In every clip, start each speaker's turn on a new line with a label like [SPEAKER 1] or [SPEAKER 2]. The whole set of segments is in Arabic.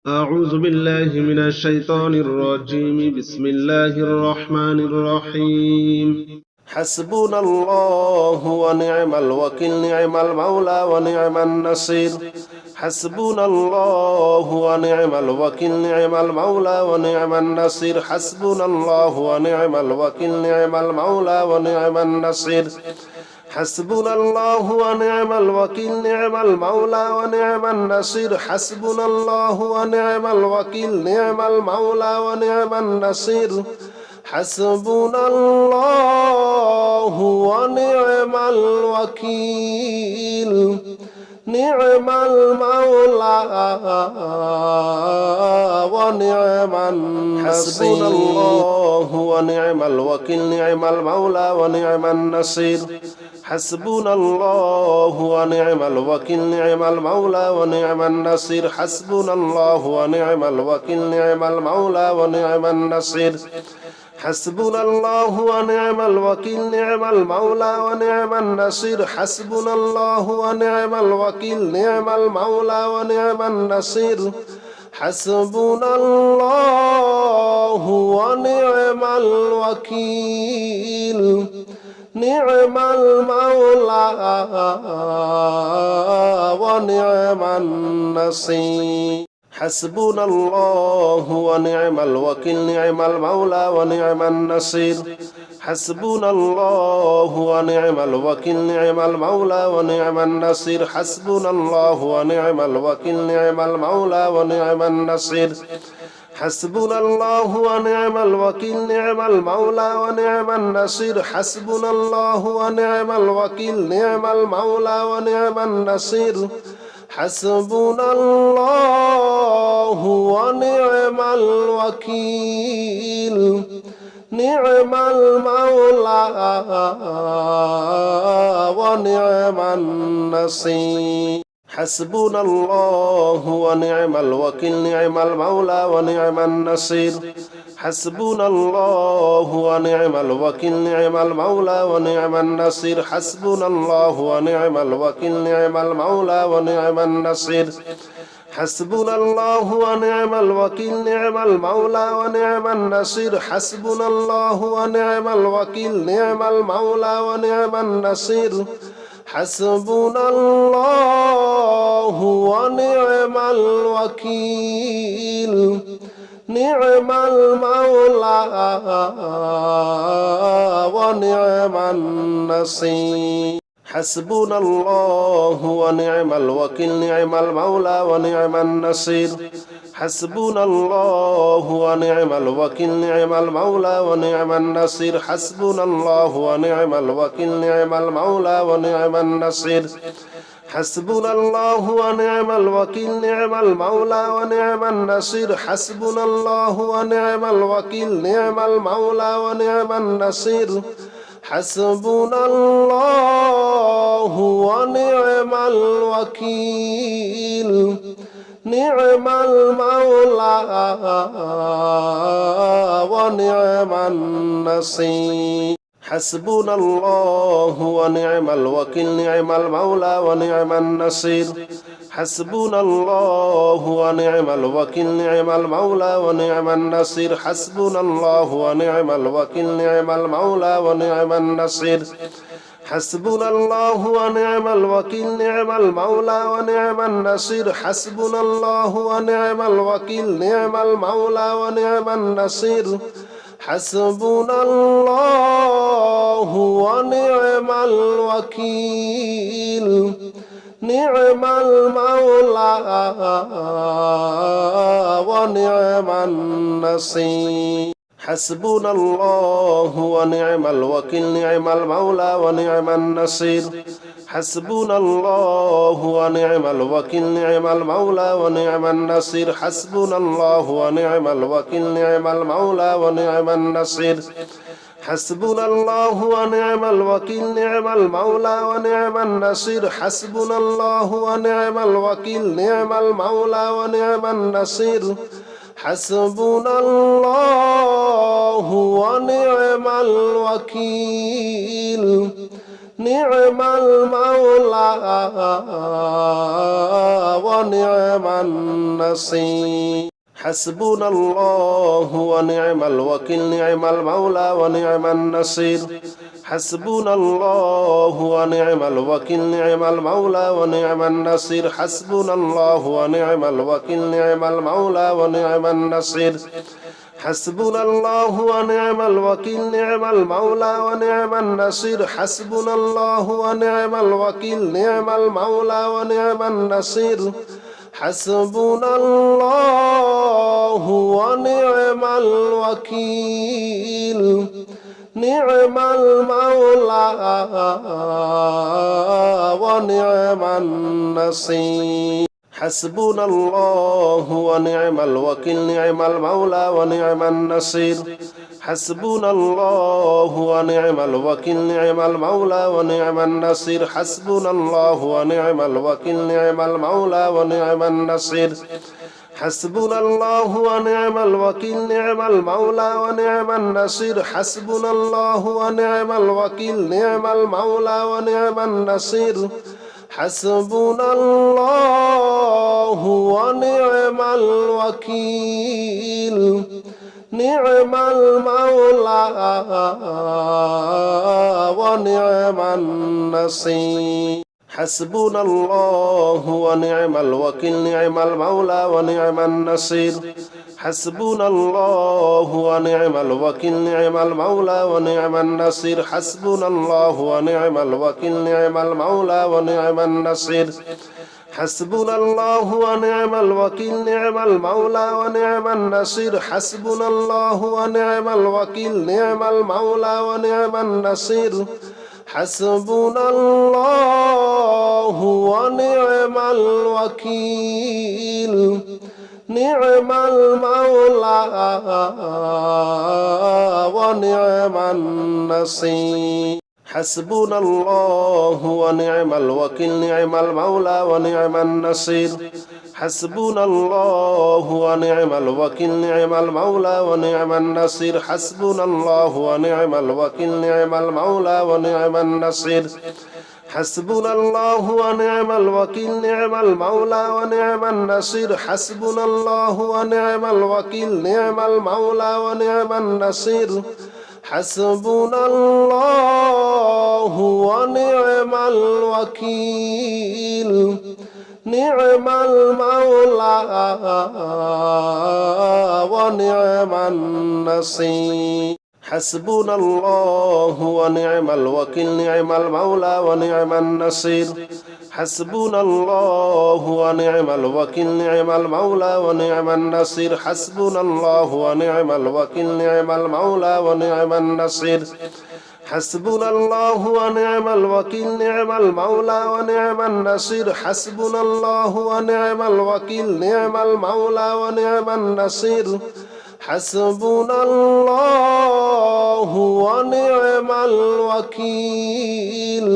[SPEAKER 1] أعوذ بالله من الشيطان الرجيم. بسم الله الرحمن الرحيم.
[SPEAKER 2] حسبنا الله ونعم الوكيل، نعم المولى ونعم النصير. حسبنا الله ونعم الوكيل، نعم المولى ونعم النصير. حسبنا الله ونعم الوكيل، نعم المولى ونعم النصير. حسبنا الله ونعم الوكيل، نعم المولى ونعم النصير. حسبنا الله ونعم الوكيل، نعم المولى ونعم النصير. حسبنا الله ونعم الوكيل، نعم المولى ونعم النصير. حسبنا الله ونعم الوكيل، نعم المولى ونعم النصير. حسبنا الله ونعم الوكيل، نعم المولى ونعم النصير. حسبنا الله ونعم الوكيل، نعم المولى ونعم النصير. حسبنا الله ونعم الوكيل، نعم المولى ونعم النصير. حسبنا الله ونعم الوكيل، نعم المولى ونعم النصير. حسبنا الله ونعم الوكيل، نعم المولى ونعم النصير. حسبنا الله ونعم الوكيل، نعم المولى ونعم النصير. حسبنا الله ونعم الوكيل، نعم المولى ونعم النصير. حسبنا الله ونعم الوكيل، نعم المولى ونعم النصير. حسبنا الله ونعم الوكيل، نعم المولى ونعم النصير. حسبنا الله ونعم الوكيل، نعم المولى ونعم النصير. حسبنا الله ونعم الوكيل، نعم المولى ونعم النصير. حسبنا الله ونعم الوكيل، نعم المولى ونعم النصير. حسبنا الله ونعم الوكيل، نعم المولى ونعم النصير. حسبنا الله ونعم الوكيل، نعم المولى ونعم النصير. حسبنا الله ونعم الوكيل، نعم المولى ونعم النصير. حسبنا الله ونعم الوكيل، نعم المولى ونعم النصير. حسبنا الله ونعم الوكيل، نعم المولى ونعم النصير. حسبنا الله ونعم الوكيل، نعم المولى ونعم النصير. حسبنا الله ونعم الوكيل، نعم المولى ونعم النصير. حسبنا الله ونعم الوكيل، نعم المولى ونعم النصير. حسبنا الله ونعم الوكيل، نعم المولى ونعم النصير. حسبنا الله ونعم الوكيل، نعم المولى ونعم النصير. حسبنا الله ونعم الوكيل، نعم المولى ونعم النصير. حسبنا الله ونعم الوكيل، نعم المولى ونعم النصير. حسبنا الله ونعم الوكيل، نعم المولى ونعم النصير. حسبنا الله ونعم الوكيل، نعم المولى ونعم النصير. حسبنا الله ونعم الوكيل، نعم المولى ونعم النصير. حسبنا الله ونعم الوكيل، نعم المولى ونعم النصير. حسبنا الله ونعم الوكيل، نعم المولى ونعم النصير. حسبنا الله ونعم الوكيل، نعم المولى ونعم النصير. حسبنا الله ونعم الوكيل، نعم المولى ونعم النصير. حسبنا الله ونعم الوكيل، نعم المولى ونعم النصير. حسبنا الله ونعم الوكيل، نعم المولى ونعم النصير. حسبنا الله ونعم الوكيل، نعم المولى ونعم النصير. حسبنا الله ونعم الوكيل، نعم المولى ونعم النصير حسبنا الله ونعم الوكيل نعم المولى ونعم النصير حسبنا الله ونعم الوكيل نعم المولى ونعم النصير حسبنا الله ونعم الوكيل نعم المولى ونعم النصير حسبنا الله ونعم الوكيل نعم المولى ونعم النصير حسبنا الله ونعم الوكيل نعم المولى ونعم النصير حسبنا الله ونعم الوكيل نعم المولى ونعم النصير حسبنا الله ونعم الوكيل نعم المولى ونعم النصير حسبنا الله ونعم الوكيل نعم المولى ونعم النصير حسبنا الله ونعم الوكيل نعم المولى ونعم النصير حسبنا الله ونعم الوكيل نعم المولى ونعم النصير حسبنا الله ونعم الوكيل نعم المولى ونعم النصير حسبنا الله ونعم الوكيل نعم المولى ونعم النصير حسبنا الله ونعم الوكيل نعم المولى ونعم النصير حسبنا الله ونعم الوكيل نعم المولى ونعم النصير حسبنا الله ونعم الوكيل نعم المولى ونعم النصير حسبنا الله ونعم الوكيل نعم المولى ونعم النصير حسبنا الله ونعم الوكيل نعم المولى ونعم النصير حسبنا الله ونعم الوكيل نعم المولى ونعم النصير حسبنا الله ونعم الوكيل نعم المولى ونعم النصير حسبنا الله ونعم الوكيل نعم المولى ونعم النصير حسبنا الله ونعم الوكيل نعم المولى ونعم النصير حسبنا الله ونعم الوكيل نعم المولى ونعم النصير حسبنا الله ونعم الوكيل نعم المولى ونعم النصير حسبنا الله ونعم الوكيل نعم المولى ونعم النصير حسبنا الله ونعم الوكيل نعم المولى ونعم النصير حسبنا الله ونعم الوكيل نعم المولى ونعم النصير حسبنا الله ونعم الوكيل نعم المولى ونعم النصير حسبنا الله ونعم الوكيل نعم المولى ونعم النصير حسبنا الله ونعم الوكيل نعم المولى ونعم النصير حسبنا الله ونعم الوكيل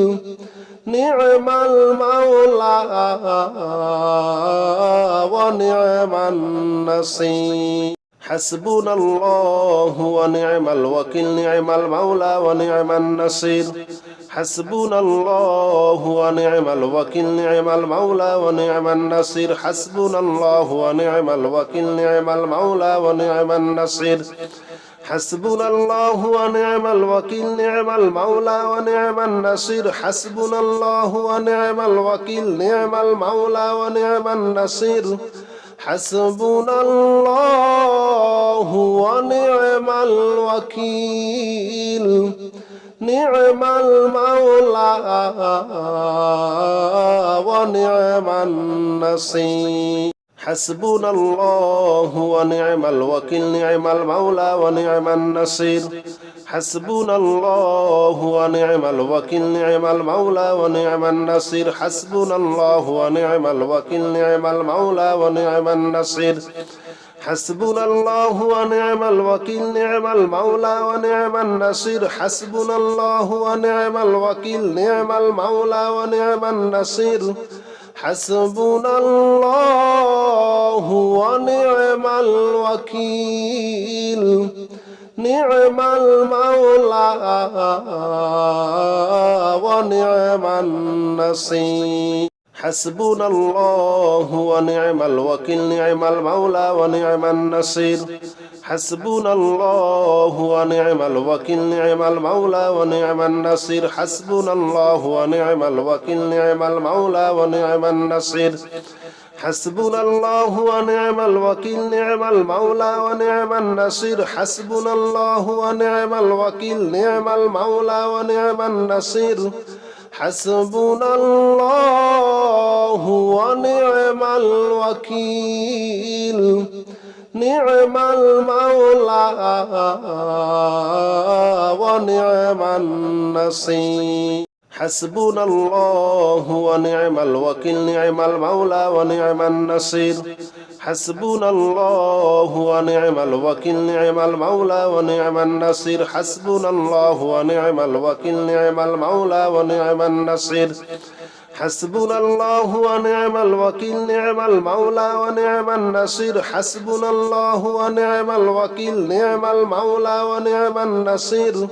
[SPEAKER 2] نعم المولى ونعم النصير حسبنا الله ونعم الوكيل نعم المولى ونعم النصير حسبنا الله ونعم الوكيل نعم المولى ونعم النصير حسبنا الله ونعم الوكيل نعم المولى ونعم النصير حسبنا الله ونعم الوكيل نعم المولى ونعم النصير حسبنا الله ونعم الوكيل نعم المولى ونعم النصير حسبنا الله ونعم الوكيل نعم المولى ونعم النصير حسبنا الله ونعم الوكيل نعم المولى ونعم النصير حسبنا الله ونعم الوكيل نعم المولى ونعم النصير حسبنا الله ونعم الوكيل نعم المولى ونعم النصير حسبنا الله ونعم الوكيل نعم المولى ونعم النصير حسبنا الله ونعم الوكيل نعم المولى ونعم النصير حسبنا الله ونعم الوكيل نعم المولى ونعم النصير حسبنا الله ونعم الوكيل نعم المولى ونعم النصير حسبنا الله ونعم الوكيل نعم المولى ونعم النصير حسبنا الله ونعم الوكيل نعم المولى ونعم النصير حسبنا الله ونعم الوكيل نعم المولى ونعم النصير حسبنا الله ونعم الوكيل نعم المولى ونعم النصير حسبنا الله ونعم الوكيل نعم المولى ونعم النصير حسبنا الله ونعم الوكيل نعم المولى ونعم النصير حسبنا الله ونعم الوكيل نعم المولى ونعم النصير حسبنا الله ونعم الوكيل نعم المولى ونعم النصير حسبنا الله ونعم الوكيل نعم المولى ونعم النصير حسبنا الله ونعم الوكيل نعم المولى ونعم النصير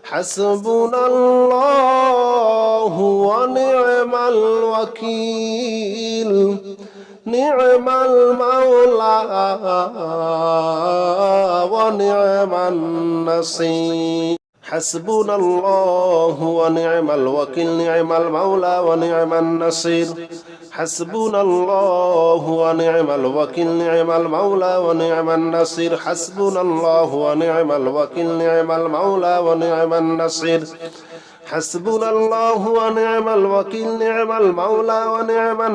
[SPEAKER 2] حسبنا الله ونعم الوكيل نعم المولى ونعم النصير حسبنا الله ونعم الوكيل نعم المولى ونعم النصير حسبنا الله ونعم الوكيل نعم المولى ونعم النصير حسبنا الله ونعم الوكيل نعم المولى ونعم النصير حسبنا الله ونعم الوكيل نعم المولى ونعم النصير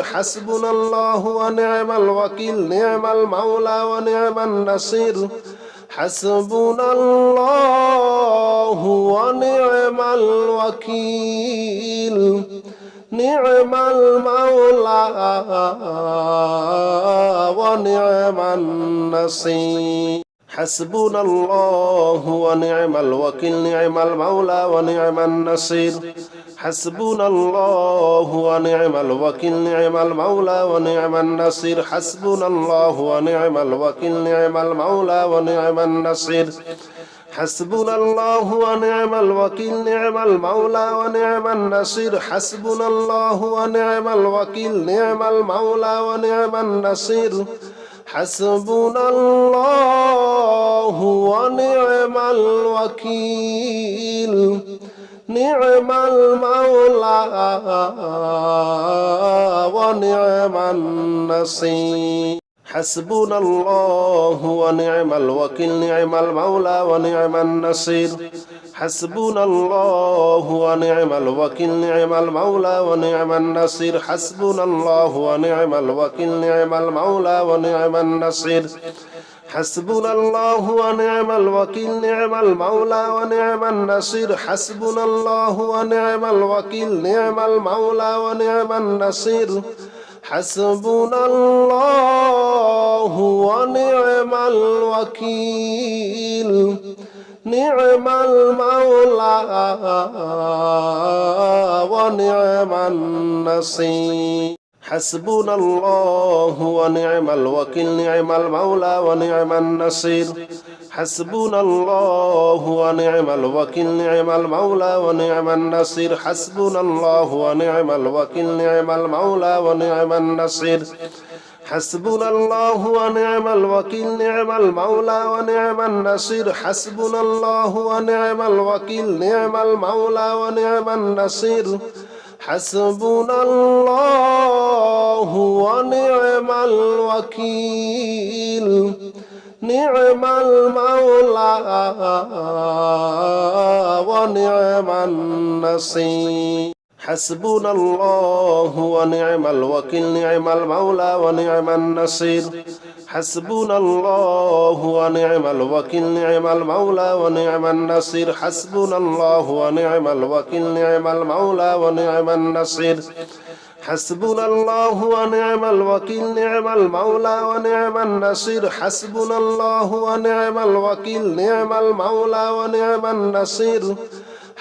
[SPEAKER 2] حسبنا الله ونعم الوكيل نعم المولى ونعم النصير حسبنا الله ونعم الوكيل نعم المولى ونعم النصير حسبنا الله ونعم الوكيل نعم المولى ونعم النصير حسبنا الله ونعم الوكيل نعم المولى ونعم النصير حسبنا الله ونعم الوكيل نعم المولى ونعم النصير حسبنا الله ونعم الوكيل نعم المولى ونعم النصير حسبنا الله ونعم الوكيل نعم المولى ونعم النصير حسبنا الله ونعم الوكيل نعم المولى ونعم النصير حسبنا الله ونعم الوكيل نعم المولى ونعم النصير حسبنا الله ونعم الوكيل نعم المولى ونعم النصير حسبنا الله ونعم الوكيل نعم المولى ونعم النصير حسبنا الله ونعم الوكيل نعم المولى ونعم النصير حسبنا الله ونعم الوكيل نعم المولى ونعم النصير حسبنا الله ونعم الوكيل نعم المولى ونعم النصير حسبنا الله ونعم الوكيل نعم المولى ونعم النصير حسبنا الله ونعم الوكيل نعم المولى ونعم النصير حسبنا الله ونعم الوكيل نعم المولى ونعم النصير حسبنا الله ونعم الوكيل نعم المولى ونعم النصير حسبنا الله ونعم الوكيل نعم المولى ونعم النصير حسبنا الله ونعم الوكيل نعم المولى ونعم النصير حسبنا الله ونعم الوكيل نعم المولى ونعم النصير حسبنا الله ونعم الوكيل نعم المولى ونعم النصير حسبنا الله ونعم الوكيل نعم المولى ونعم النصير حسبنا الله ونعم الوكيل نعم المولى ونعم النصير حسبنا الله ونعم الوكيل نعم المولى ونعم النصير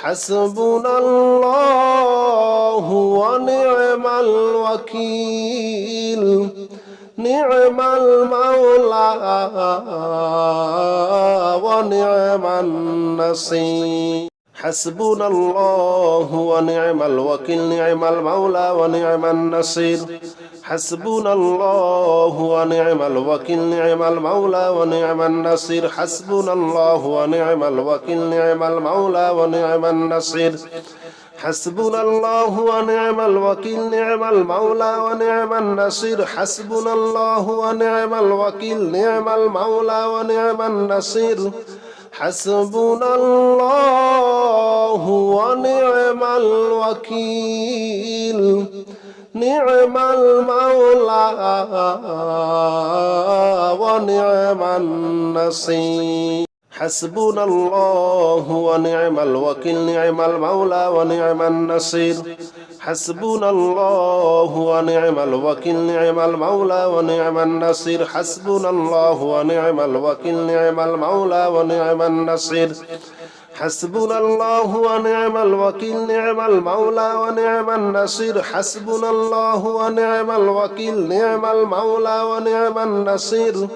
[SPEAKER 2] حسبنا الله ونعم الوكيل نعم المولى ونعم النصير حسبنا الله ونعم الوكيل نعم المولى ونعم النصير حسبنا الله ونعم الوكيل نعم المولى ونعم النصير حسبنا الله ونعم الوكيل نعم المولى ونعم النصير حسبنا الله ونعم الوكيل نعم المولى ونعم النصير حسبنا الله ونعم الوكيل نعم المولى ونعم النصير حسبنا الله ونعم الوكيل نعم المولى ونعم النصير حسبنا الله ونعم الوكيل نعم المولى ونعم النصير حسبنا الله ونعم الوكيل نعم المولى ونعم النصير حسبنا الله ونعم الوكيل نعم المولى ونعم النصير حسبنا الله ونعم الوكيل نعم المولى ونعم النصير حسبنا الله ونعم الوكيل نعم المولى ونعم النصير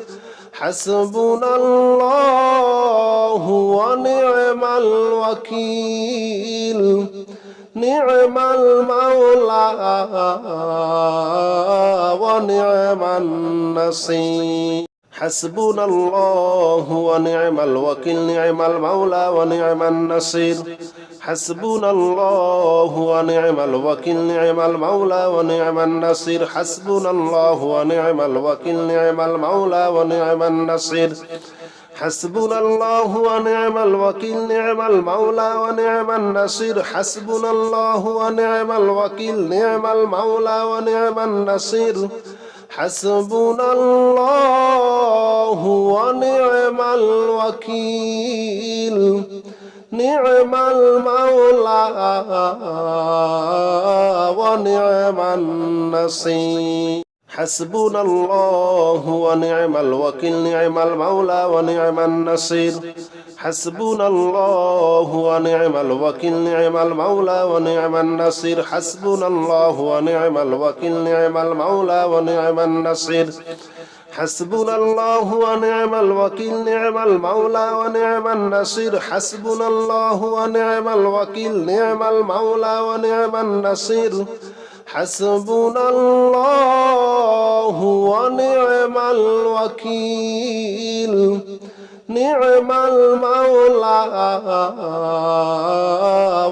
[SPEAKER 2] حسبنا الله ونعم الوكيل نعم المولى ونعم النصير حسبنا الله ونعم الوكيل نعم المولى ونعم النصير حسبنا الله ونعم الوكيل نعم المولى ونعم النصير حسبنا الله ونعم الوكيل نعم المولى ونعم النصير حسبنا الله ونعم الوكيل نعم المولى ونعم النصير حسبنا الله ونعم الوكيل نعم المولى ونعم النصير حسبنا الله ونعم الوكيل نعم المولى ونعم النصير حسبنا الله ونعم الوكيل نعم المولى ونعم النصير حسبنا الله ونعم الوكيل نعم المولى ونعم النصير حسبنا الله ونعم الوكيل نعم المولى ونعم النصير حسبنا الله ونعم الوكيل نعم المولى ونعم النصير حسبنا الله ونعم الوكيل نعم المولى ونعم النصير حسبنا الله ونعم الوكيل نعم المولى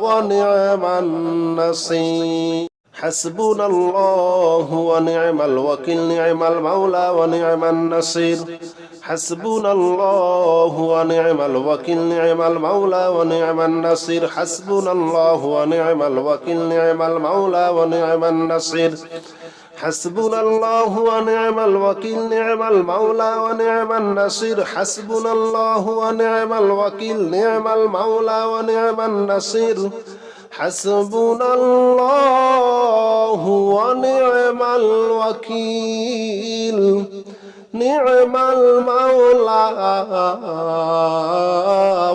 [SPEAKER 2] ونعم النصير حسبنا الله ونعم الوكيل نعم المولى ونعم النصير حسبنا الله ونعم الوكيل نعم المولى ونعم النصير حسبنا الله ونعم الوكيل نعم المولى ونعم النصير حسبنا الله ونعم الوكيل نعم المولى ونعم النصير حسبنا الله ونعم الوكيل نعم المولى ونعم النصير حسبنا الله ونعم الوكيل نعم المولى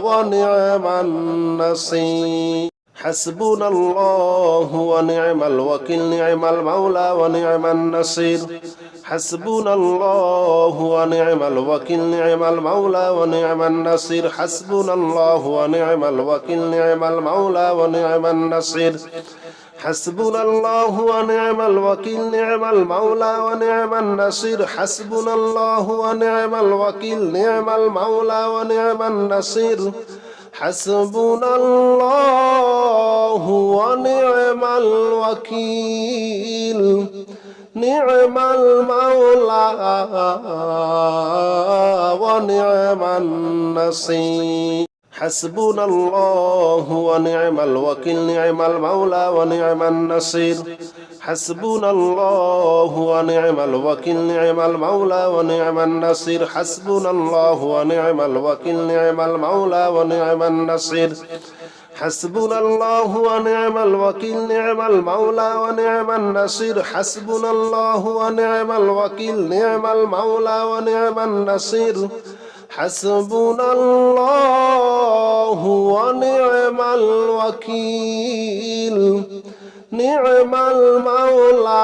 [SPEAKER 2] ونعم النصير حسبنا الله ونعم الوكيل نعم المولى ونعم النصير حسبنا الله ونعم الوكيل نعم المولى ونعم النصير حسبنا الله ونعم الوكيل نعم المولى ونعم النصير حسبنا الله ونعم الوكيل نعم المولى ونعم النصير حسبنا الله ونعم الوكيل نعم المولى ونعم النصير حسبنا الله ونعم الوكيل نعم المولى ونعم النصير حسبنا الله ونعم الوكيل نعم المولى ونعم النصير حسبنا الله ونعم الوكيل نعم المولى ونعم النصير حسبنا الله ونعم الوكيل نعم المولى ونعم النصير حسبنا الله ونعم الوكيل نعم المولى ونعم النصير حسبنا الله ونعم الوكيل نعم المولى ونعم النصير حسبنا الله ونعم الوكيل نعم المولى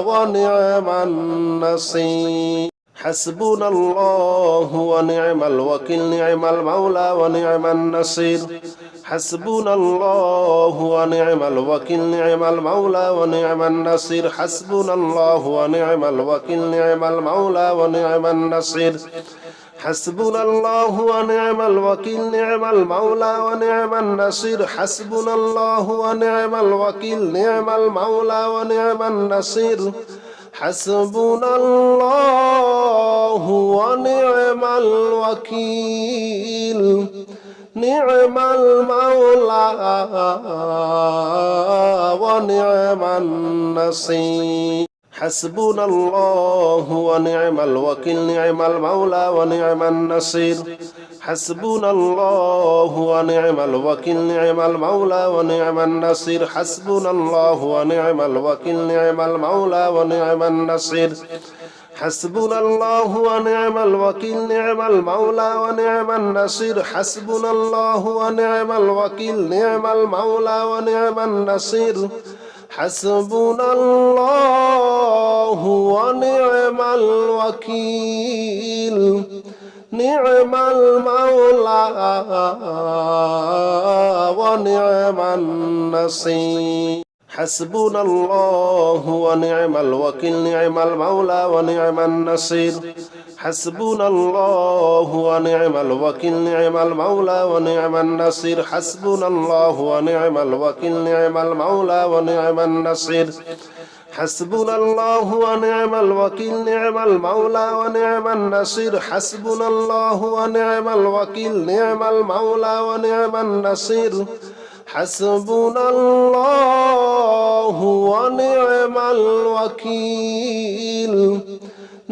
[SPEAKER 2] ونعم النصير حسبنا الله ونعم الوكيل نعم المولى ونعم النصير حسبنا الله ونعم الوكيل نعم المولى ونعم النصير حسبنا الله ونعم الوكيل نعم المولى ونعم النصير حسبنا الله ونعم الوكيل نعم المولى ونعم النصير حسبنا الله ونعم الوكيل نعم المولى ونعم النصير حسبنا الله ونعم الوكيل نعم المولى ونعم النصير حسبنا الله ونعم الوكيل نعم المولى ونعم النصير حسبنا الله ونعم الوكيل نعم المولى ونعم النصير حسبنا الله ونعم الوكيل نعم المولى ونعم النصير حسبنا الله ونعم الوكيل نعم المولى ونعم النصير حسبنا الله ونعم الوكيل نعم المولى ونعم النصير حسبنا الله ونعم الوكيل نعم المولى ونعم النصير حسبنا الله ونعم الوكيل نعم المولى ونعم النصير حسبنا الله ونعم الوكيل نعم المولى ونعم النصير حسبنا الله ونعم الوكيل نعم المولى ونعم النصير حسبنا الله ونعم الوكيل نعم المولى ونعم النصير حسبنا الله ونعم الوكيل نعم المولى ونعم النصير حسبنا الله ونعم الوكيل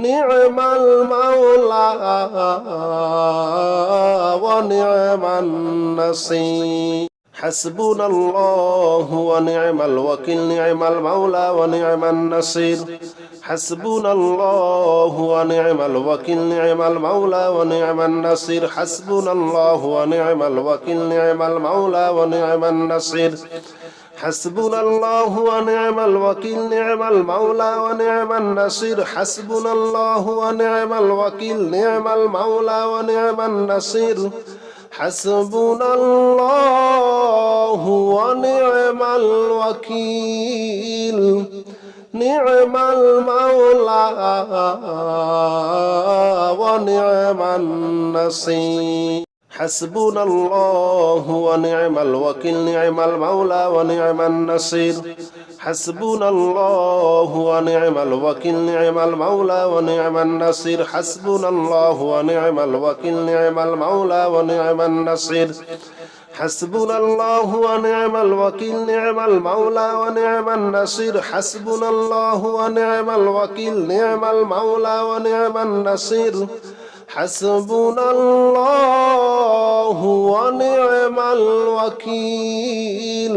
[SPEAKER 2] نعم المولى ونعم النصير حسبنا الله ونعم الوكيل نعم المولى ونعم النصير حسبنا الله ونعم الوكيل نعم المولى ونعم النصير حسبنا الله ونعم الوكيل نعم المولى ونعم النصير حسبنا الله ونعم الوكيل نعم المولى ونعم النصير حسبنا الله ونعم الوكيل نعم المولى ونعم النصير حسبنا الله ونعم الوكيل نعم المولى ونعم النصير حسبنا الله ونعم الوكيل نعم المولى ونعم النصير حسبنا الله ونعم الوكيل نعم المولى ونعم النصير حسبنا الله ونعم الوكيل نعم المولى ونعم النصير حسبنا الله ونعم الوكيل نعم المولى ونعم النصير حسبنا الله ونعم الوكيل نعم المولى ونعم النصير حسبنا الله ونعم الوكيل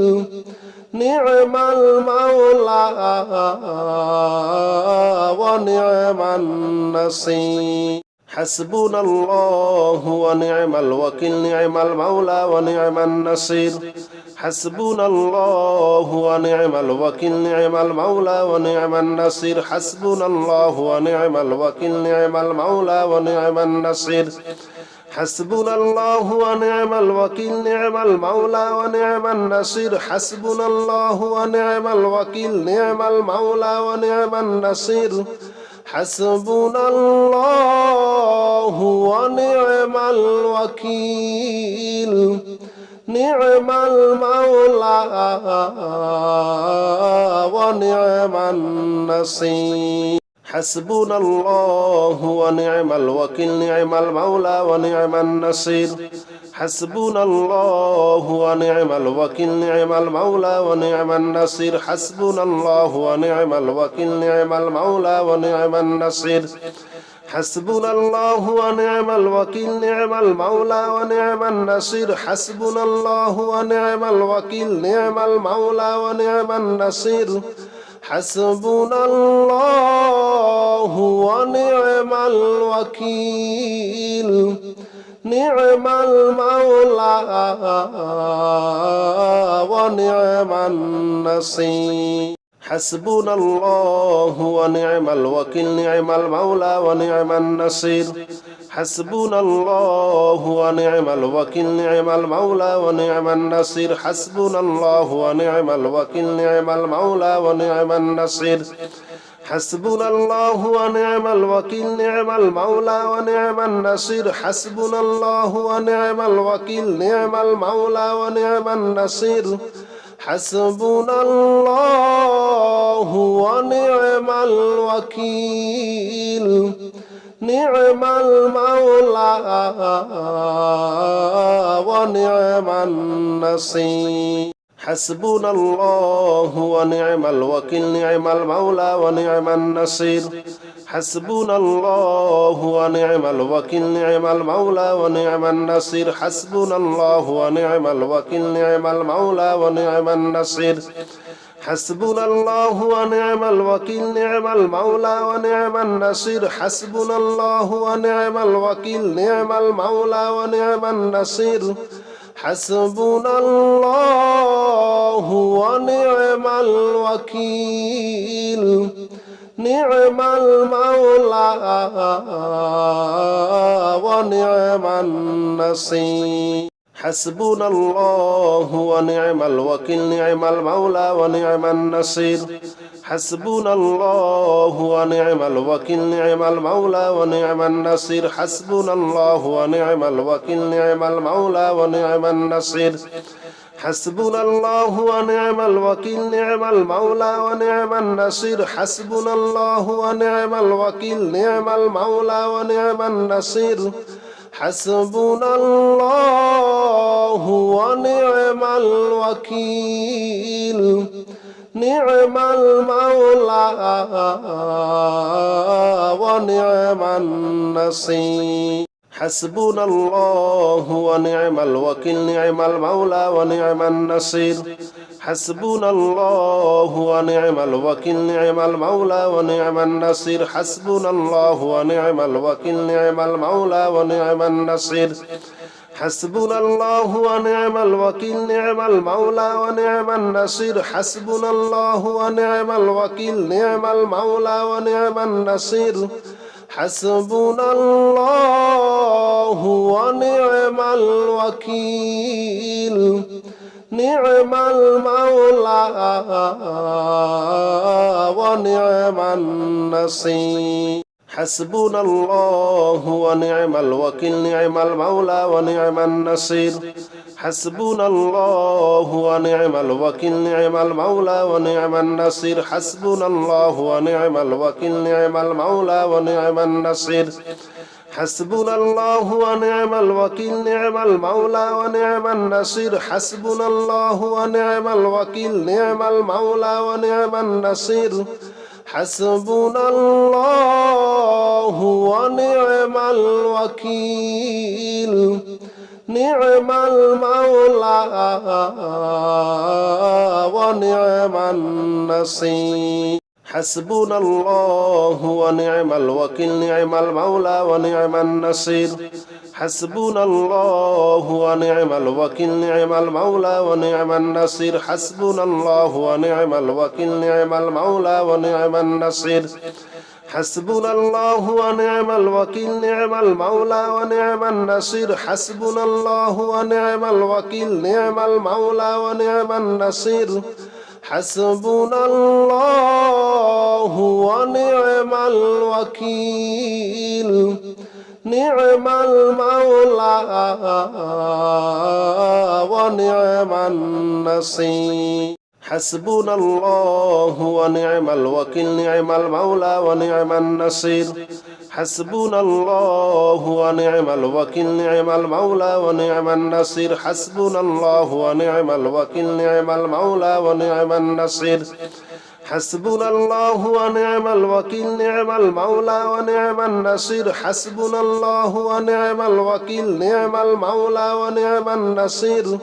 [SPEAKER 2] نعم المولى ونعم النصير حسبنا الله ونعم الوكيل نعم المولى ونعم النصير حسبنا الله ونعم الوكيل نعم المولى ونعم النصير حسبنا الله ونعم الوكيل نعم المولى ونعم النصير حسبنا الله ونعم الوكيل نعم المولى ونعم النصير حسبنا الله ونعم الوكيل نعم المولى ونعم النصير حسبنا الله ونعم الوكيل نعم المولى ونعم النصير حسبنا الله ونعم الوكيل نعم المولى ونعم النصير حسبنا الله ونعم الوكيل نعم المولى ونعم النصير حسبنا الله ونعم الوكيل نعم المولى ونعم النصير حسبنا الله ونعم الوكيل نعم المولى ونعم النصير حسبنا الله ونعم الوكيل نعم المولى ونعم النصير حسبنا الله ونعم الوكيل نعم المولى ونعم النصير حسبنا الله ونعم الوكيل نعم المولى ونعم النصير حسبنا الله ونعم الوكيل نعم المولى ونعم النصير حسبنا الله ونعم الوكيل نعم المولى ونعم النصير حسبنا الله ونعم الوكيل نعم المولى ونعم النصير حسبنا الله ونعم الوكيل نعم المولى ونعم النصير حسبنا الله ونعم الوكيل نعم المولى ونعم النصير حسبنا الله ونعم الوكيل نعم المولى ونعم النصير حسبنا الله ونعم الوكيل نعم المولى ونعم النصير حسبنا الله ونعم الوكيل نعم المولى ونعم النصير حسبنا الله ونعم الوكيل نعم المولى ونعم النصير حسبنا الله ونعم الوكيل نعم المولى ونعم النصير حسبنا الله ونعم الوكيل نعم المولى ونعم النصير حسبنا الله ونعم الوكيل نعم المولى ونعم النصير حسبنا الله ونعم الوكيل نعم المولى ونعم النصير حسبنا الله ونعم الوكيل نعم المولى ونعم النصير حسبنا الله ونعم الوكيل نعم المولى ونعم النصير حسبنا الله ونعم الوكيل نعم المولى ونعم النصير حسبنا الله ونعم الوكيل نعم المولى ونعم النصير حسبنا الله ونعم الوكيل نعم المولى ونعم النصير حسبنا الله ونعم الوكيل نعم المولى ونعم النصير حسبنا الله ونعم الوكيل نعم المولى ونعم النصير حسبنا الله ونعم الوكيل نعم المولى ونعم النصير حسبنا الله ونعم الوكيل نعم المولى ونعم النصير حسبنا الله ونعم الوكيل نعم المولى ونعم النصير حسبنا الله ونعم الوكيل نعم المولى ونعم النصير حسبنا الله ونعم الوكيل نعم المولى ونعم النصير حسبنا الله ونعم الوكيل نعم المولى ونعم النصير حسبنا الله ونعم الوكيل نعم المولى ونعم النصير حسبنا الله ونعم الوكيل نعم المولى ونعم النصير حسبنا الله ونعم الوكيل نعم المولى ونعم النصير حسبنا الله ونعم الوكيل نعم المولى ونعم النصير حسبنا الله ونعم الوكيل نعم المولى ونعم النصير حسبنا الله ونعم الوكيل نعم المولى ونعم النصير حسبنا الله ونعم الوكيل نعم المولى ونعم النصير حسبنا الله ونعم الوكيل نعم المولى ونعم النصير حسبنا الله ونعم الوكيل نعم المولى ونعم النصير حسبنا الله ونعم الوكيل نعم المولى ونعم النصير حسبنا الله ونعم الوكيل نعم المولى ونعم النصير حسبنا الله ونعم الوكيل نعم المولى ونعم النصير حسبنا الله ونعم الوكيل نعم المولى ونعم النصير حسبنا الله ونعم الوكيل نعم المولى ونعم النصير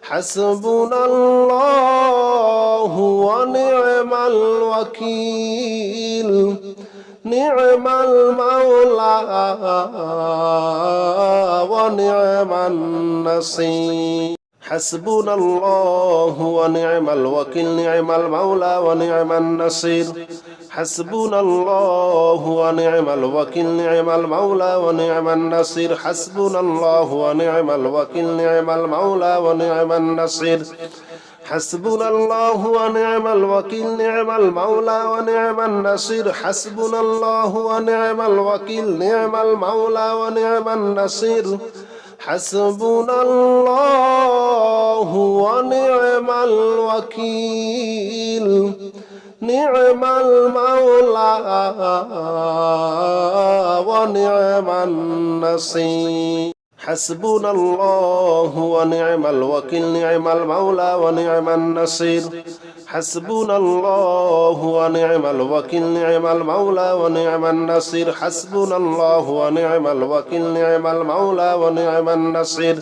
[SPEAKER 2] حسبنا الله ونعم الوكيل نعم المولى ونعم النصير حسبنا الله ونعم الوكيل نعم المولى ونعم النصير حسبنا الله ونعم الوكيل نعم المولى ونعم النصير حسبنا الله ونعم الوكيل نعم المولى ونعم النصير حسبنا الله ونعم الوكيل نعم المولى ونعم النصير حسبنا الله ونعم الوكيل نعم المولى ونعم النصير حسبنا الله ونعم الوكيل نعم المولى ونعم النصير حسبنا الله ونعم الوكيل نعم المولى ونعم النصير حسبنا الله ونعم الوكيل نعم المولى ونعم النصير حسبنا الله ونعم الوكيل نعم المولى ونعم النصير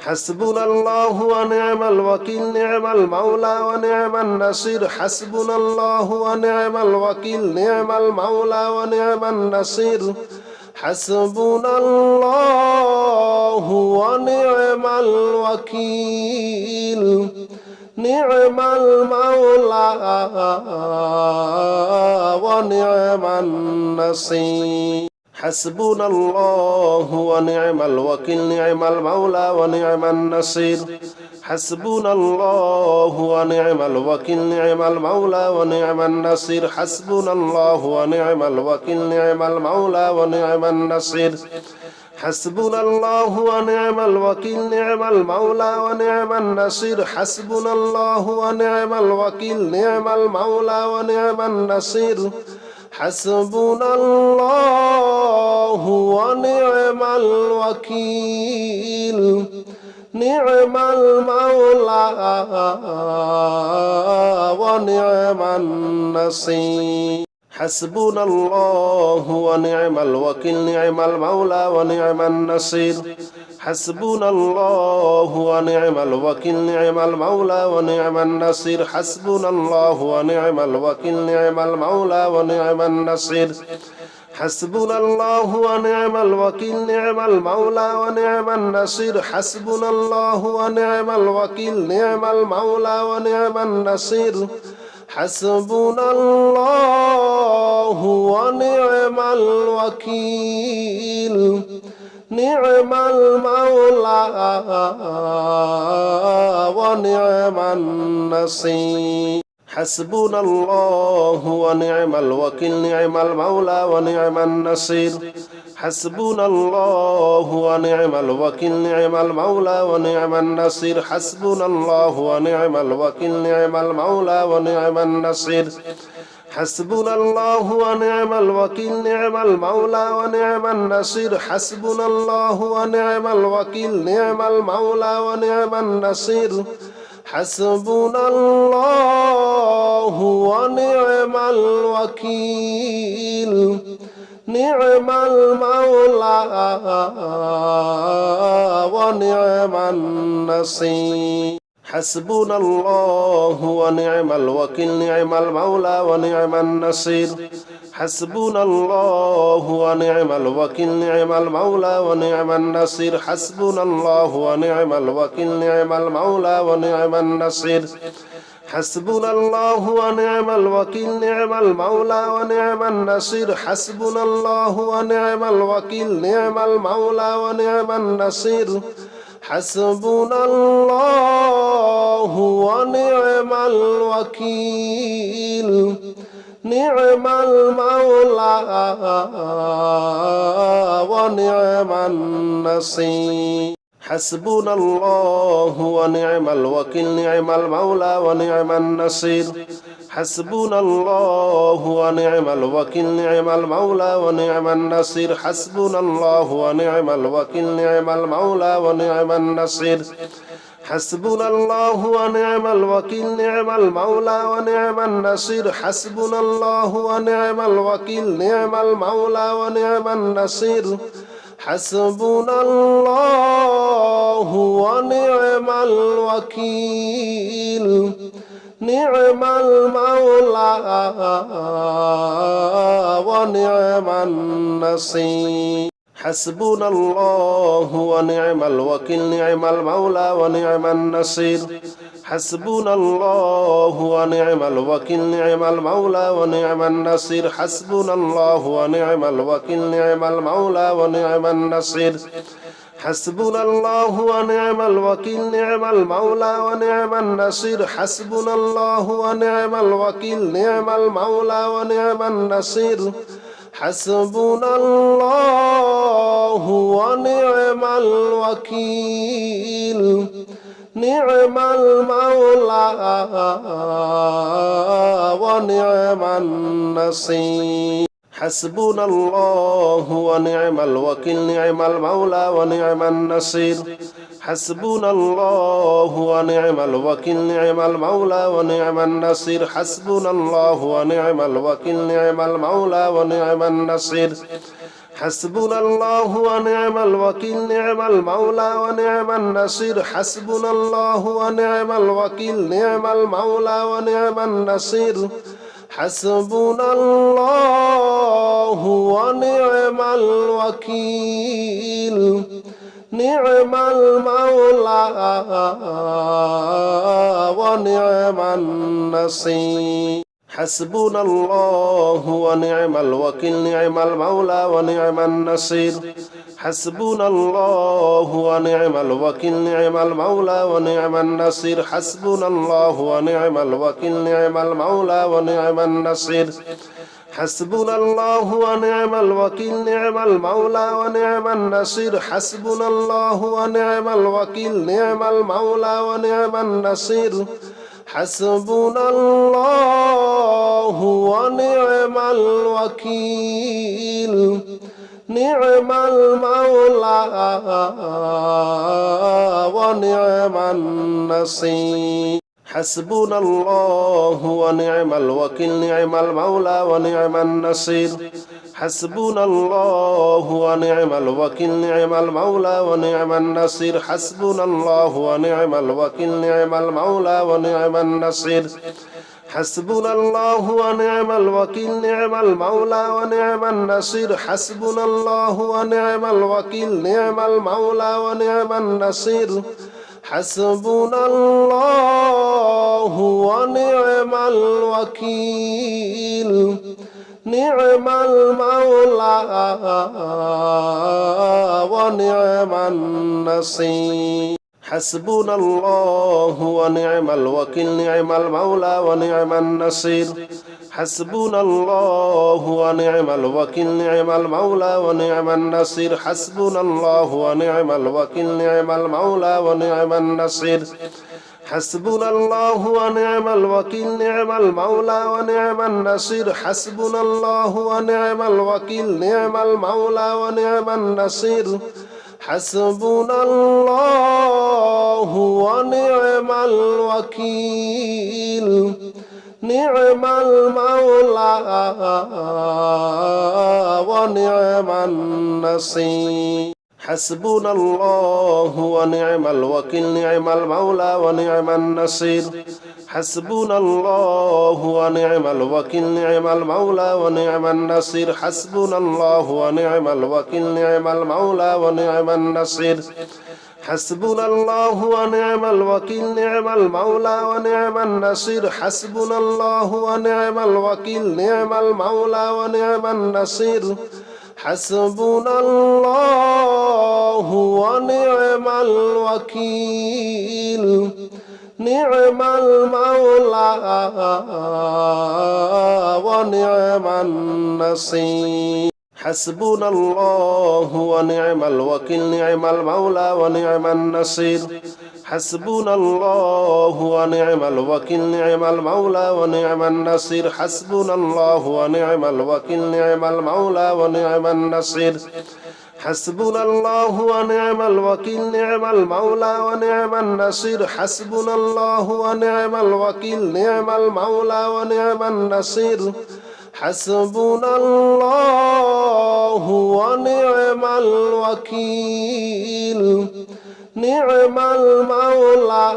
[SPEAKER 2] حسبنا الله ونعم الوكيل نعم المولى ونعم النصير حسبنا الله ونعم الوكيل نعم المولى ونعم النصير حسبنا الله ونعم الوكيل نعم المولى ونعم النصير حسبنا الله ونعم الوكيل نعم المولى ونعم النصير حسبنا الله ونعم الوكيل نعم المولى ونعم النصير حسبنا الله ونعم الوكيل نعم المولى ونعم النصير حسبنا الله ونعم الوكيل نعم المولى ونعم النصير حسبنا الله ونعم الوكيل نعم المولى ونعم النصير حسبنا الله ونعم الوكيل نعم المولى ونعم النصير حسبنا الله ونعم الوكيل نعم المولى ونعم النصير حسبنا الله ونعم الوكيل نعم المولى ونعم النصير حسبنا الله ونعم الوكيل نعم المولى ونعم النصير حسبنا الله ونعم الوكيل نعم المولى ونعم النصير حسبنا الله ونعم الوكيل نعم المولى ونعم النصير حسبنا الله ونعم الوكيل نعم المولى ونعم النصير حسبنا الله ونعم الوكيل نعم المولى ونعم النصير حسبنا الله ونعم الوكيل نعم المولى ونعم النصير حسبنا الله ونعم الوكيل نعم المولى ونعم النصير حسبنا الله ونعم الوكيل نعم المولى ونعم النصير حسبنا الله ونعم الوكيل نعم المولى ونعم النصير حسبنا الله ونعم الوكيل نعم المولى ونعم النصير حسبنا الله ونعم الوكيل نعم المولى ونعم النصير حسبنا الله ونعم الوكيل نعم المولى ونعم النصير حسبنا الله ونعم الوكيل نعم المولى ونعم النصير حسبنا الله ونعم الوكيل نعم المولى ونعم النصير حسبنا الله ونعم الوكيل نعم المولى ونعم النصير حسبنا الله ونعم الوكيل نعم المولى ونعم النصير حسبنا الله ونعم الوكيل نعم المولى ونعم النصير حسبنا الله ونعم الوكيل نعم المولى ونعم النصير حسبنا الله ونعم الوكيل نعم المولى ونعم النصير حسبنا الله ونعم الوكيل نعم المولى ونعم النصير حسبنا الله ونعم الوكيل نعم المولى ونعم النصير حسبنا الله ونعم الوكيل نعم المولى ونعم النصير حسبنا الله ونعم الوكيل نعم المولى ونعم النصير حسبنا الله ونعم الوكيل نعم المولى ونعم النصير حسبنا الله ونعم الوكيل نعم المولى ونعم النصير حسبنا الله ونعم الوكيل نعم المولى ونعم النصير حسبنا الله ونعم الوكيل نعم المولى ونعم النصير حسبنا الله ونعم الوكيل نعم المولى ونعم النصير حسبنا الله ونعم الوكيل نعم المولى ونعم النصير حسبنا الله ونعم الوكيل نعم المولى ونعم النصير حسبنا الله ونعم الوكيل نعم المولى ونعم النصير حسبنا الله ونعم الوكيل نعم المولى ونعم النصير حسبنا الله ونعم الوكيل نعم المولى ونعم النصير حسبنا الله ونعم الوكيل نعم المولى ونعم النصير حسبنا الله ونعم الوكيل نعم المولى ونعم النصير حسبنا الله ونعم الوكيل نعم المولى ونعم النصير حسبنا الله ونعم الوكيل نعم المولى ونعم النصير حسبنا الله ونعم الوكيل نعم المولى ونعم النصير حسبنا الله ونعم الوكيل نعم المولى ونعم النصير حسبنا الله ونعم الوكيل نعم المولى ونعم النصير حسبنا الله ونعم الوكيل نعم المولى ونعم النصير حسبنا الله ونعم الوكيل نعم المولى ونعم النصير حسبنا الله ونعم الوكيل نعم المولى ونعم النصير حسبنا الله ونعم الوكيل نعم المولى ونعم النصير حسبنا الله ونعم الوكيل نعم المولى ونعم النصير حسبنا الله ونعم الوكيل نعم المولى ونعم النصير حسبنا الله ونعم الوكيل نعم المولى ونعم النصير حسبنا الله ونعم الوكيل نعم المولى ونعم النصير حسبنا الله ونعم الوكيل نعم المولى ونعم النصير حسبنا الله ونعم الوكيل نعم المولى ونعم النصير حسبنا الله ونعم الوكيل نعم المولى ونعم النصير حسبنا الله ونعم الوكيل نعم المولى ونعم النصير حسبنا الله ونعم الوكيل نعم المولى ونعم النصير حسبنا الله ونعم الوكيل نعم المولى ونعم النصير حسبنا الله ونعم الوكيل نعم المولى ونعم النصير حسبنا الله ونعم الوكيل نعم المولى ونعم النصير حسبنا الله ونعم الوكيل نعم المولى ونعم النصير حسبنا الله ونعم الوكيل نعم المولى ونعم النصير حسبنا الله ونعم الوكيل نعم المولى ونعم النصير حسبنا الله ونعم الوكيل نعم المولى ونعم النصير حسبنا الله ونعم الوكيل نعم المولى ونعم النصير حسبنا الله ونعم الوكيل نعم المولى ونعم النصير حسبنا الله ونعم الوكيل نعم المولى ونعم النصير حسبنا الله ونعم الوكيل نعم المولى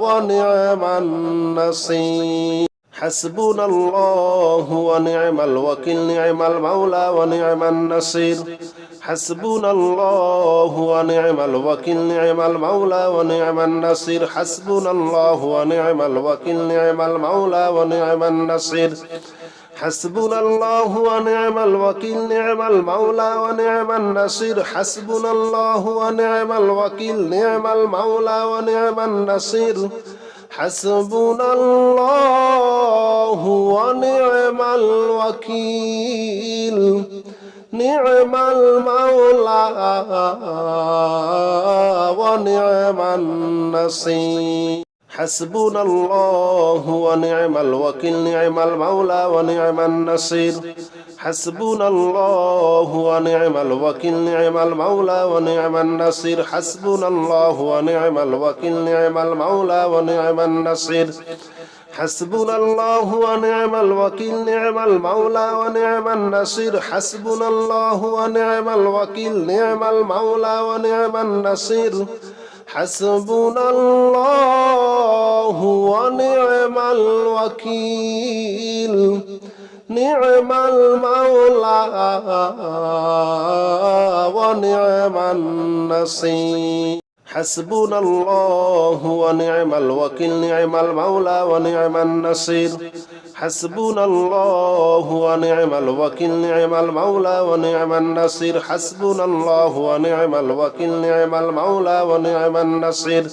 [SPEAKER 2] ونعم النصير حسبنا الله ونعم الوكيل نعم المولى ونعم النصير حسبنا الله ونعم الوكيل نعم المولى ونعم النصير حسبنا الله ونعم الوكيل نعم المولى ونعم النصير حسبنا الله ونعم الوكيل نعم المولى ونعم النصير حسبنا الله ونعم الوكيل نعم المولى ونعم النصير حسبنا الله ونعم الوكيل نعم المولى ونعم النصير حسبنا الله ونعم الوكيل نعم المولى ونعم النصير حسبنا الله ونعم الوكيل نعم المولى ونعم النصير حسبنا الله ونعم الوكيل نعم المولى ونعم النصير حسبنا الله ونعم الوكيل نعم المولى ونعم النصير حسبنا الله ونعم الوكيل نعم المولى ونعم النصير حسبنا الله ونعم الوكيل نعم المولى ونعم النصير حسبنا الله ونعم الوكيل نعم المولى ونعم النصير حسبنا الله ونعم الوكيل نعم المولى ونعم النصير حسبنا الله ونعم الوكيل نعم المولى ونعم النصير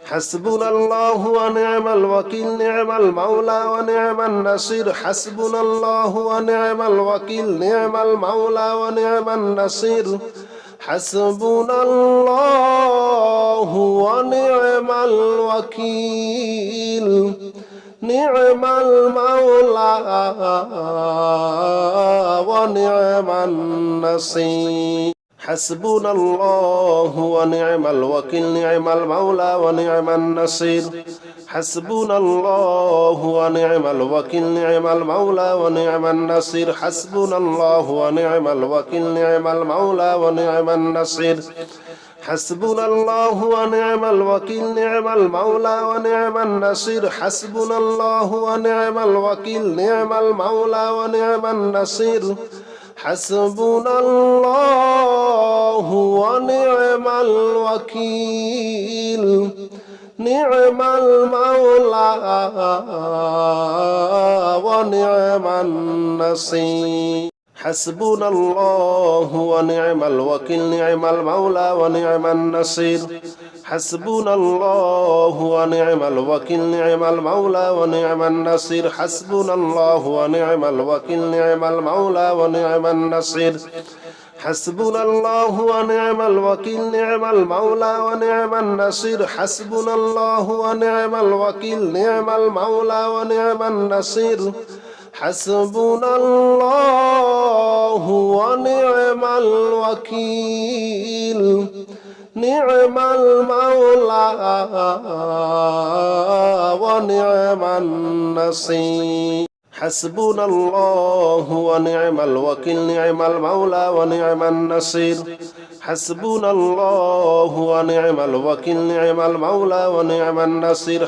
[SPEAKER 2] حسبنا الله ونعم الوكيل نعم المولى ونعم النصير حسبنا الله ونعم الوكيل نعم المولى ونعم النصير حسبنا الله ونعم الوكيل نعم المولى ونعم النصير حسبنا الله ونعم الوكيل نعم المولى ونعم النصير حسبنا الله ونعم الوكيل نعم المولى ونعم النصير حسبنا الله ونعم الوكيل نعم المولى ونعم النصير حسبنا الله ونعم الوكيل نعم المولى ونعم النصير حسبنا الله ونعم الوكيل نعم المولى ونعم النصير حسبنا الله ونعم الوكيل نعم المولى ونعم النصير حسبنا الله ونعم الوكيل نعم المولى ونعم النصير حسبنا الله ونعم الوكيل نعم المولى ونعم النصير حسبنا الله ونعم الوكيل نعم المولى ونعم النصير حسبنا الله ونعم الوكيل نعم المولى ونعم النصير حسبنا الله ونعم الوكيل نعم المولى ونعم النصير حسبنا الله ونعم الوكيل نعم المولى ونعم النصير حسبنا الله ونعم الوكيل نعم المولى ونعم النصير حسبنا الله ونعم الوكيل نعم المولى ونعم النصير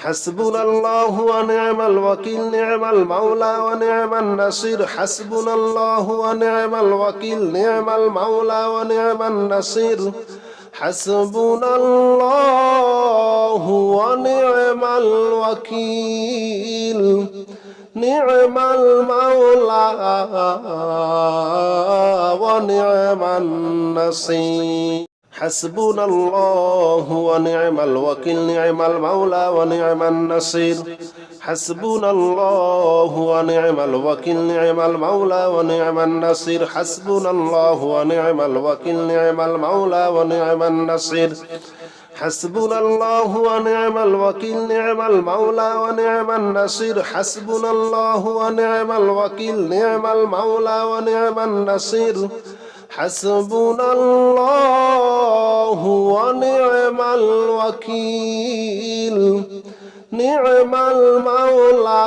[SPEAKER 2] حسبنا الله ونعم الوكيل نعم المولى ونعم النصير حسبنا الله ونعم الوكيل نعم المولى ونعم النصير حسبنا الله ونعم الوكيل نعم المولى ونعم النصير حسبنا الله ونعم الوكيل نعم المولى ونعم النصير حسبنا الله ونعم الوكيل نعم المولى ونعم النصير حسبنا الله ونعم الوكيل نعم المولى ونعم النصير حسبنا الله ونعم الوكيل نعم المولى ونعم النصير حسبنا الله ونعم الوكيل نعم المولى ونعم النصير حسبنا الله ونعم الوكيل نعم المولى ونعم النصير حسبنا الله ونعم الوكيل نعم المولى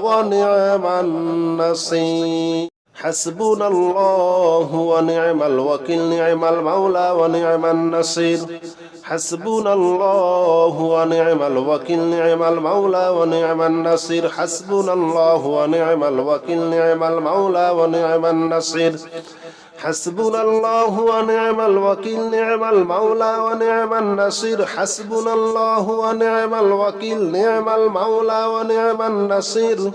[SPEAKER 2] ونعم النصير حسبنا الله ونعم الوكيل نعم المولى ونعم النصير حسبنا الله ونعم الوكيل نعم المولى ونعم النصير حسبنا الله ونعم الوكيل نعم المولى ونعم النصير حسبنا الله ونعم الوكيل نعم المولى ونعم النصير حسبنا الله ونعم الوكيل نعم المولى ونعم النصير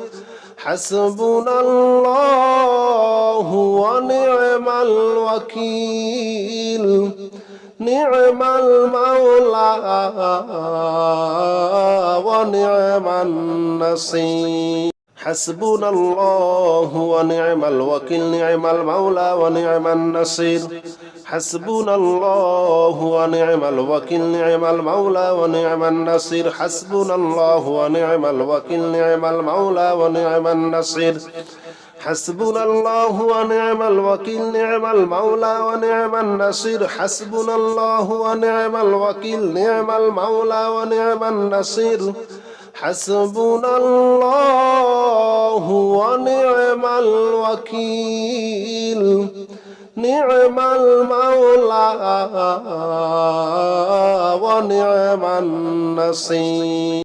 [SPEAKER 2] حسبنا الله ونعم الوكيل نعم المولى ونعم النصير حسبنا الله ونعم الوكيل نعم المولى ونعم النصير حسبنا الله ونعم الوكيل نعم المولى ونعم النصير حسبنا الله ونعم الوكيل نعم المولى ونعم النصير حسبنا الله ونعم الوكيل نعم المولى ونعم النصير حسبنا الله ونعم الوكيل نعم المولى ونعم النصير حسبنا الله ونعم الوكيل نعم المولى ونعم النصير